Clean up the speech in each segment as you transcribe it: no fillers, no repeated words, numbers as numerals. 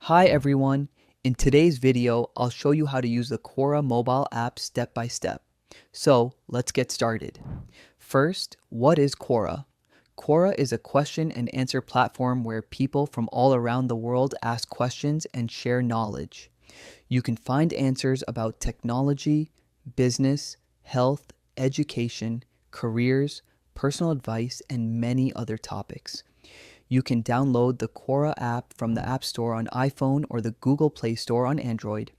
Hi everyone! In today's video, I'll show you how to use the Quora mobile app step by step. So let's get started. First, what is Quora? Quora is a question and answer platform where people from all around the world ask questions and share knowledge. You can find answers about technology, business, health, education, careers, personal advice, and many other topics. You can download the Quora app from the App Store on iPhone or the Google Play Store on Android.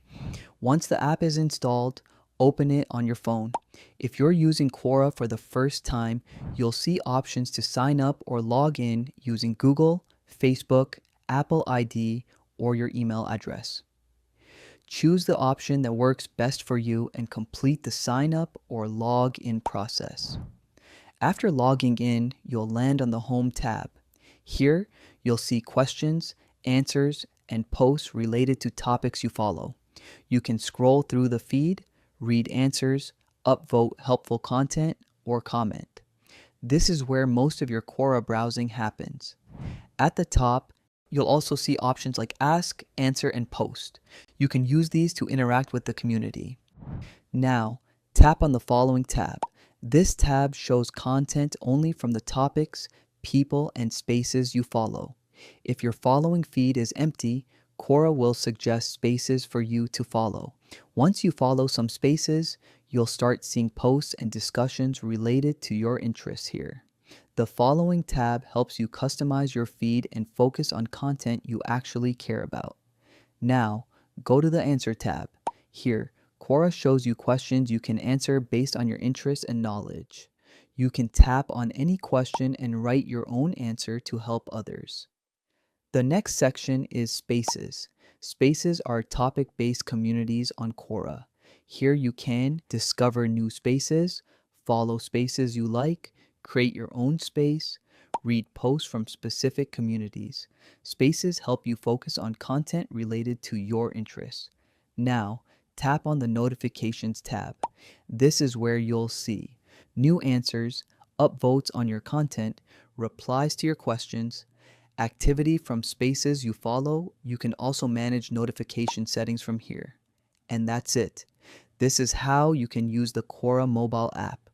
Once the app is installed, open it on your phone. If you're using Quora for the first time, you'll see options to sign up or log in using Google, Facebook, Apple ID, or your email address. Choose the option that works best for you and complete the sign up or log in process. After logging in, you'll land on the Home tab. Here, you'll see questions, answers, and posts related to topics you follow. You can scroll through the feed, read answers, upvote helpful content, or comment. This is where most of your Quora browsing happens. At the top, you'll also see options like Ask, Answer, and Post. You can use these to interact with the community. Now, tap on the following tab. This tab shows content only from the topics, people, and spaces you follow. If your following feed is empty, Quora will suggest spaces for you to follow. Once you follow some spaces, you'll start seeing posts and discussions related to your interests here. The following tab helps you customize your feed and focus on content you actually care about. Now, go to the Answer tab. Here, Quora shows you questions you can answer based on your interests and knowledge. You can tap on any question and write your own answer to help others. The next section is Spaces. Spaces are topic-based communities on Quora. Here you can discover new spaces, follow spaces you like, create your own space, read posts from specific communities. Spaces help you focus on content related to your interests. Now, tap on the Notifications tab. This is where you'll see new answers, upvotes on your content, replies to your questions, activity from spaces you follow. You can also manage notification settings from here. And that's it. This is how you can use the Quora mobile app.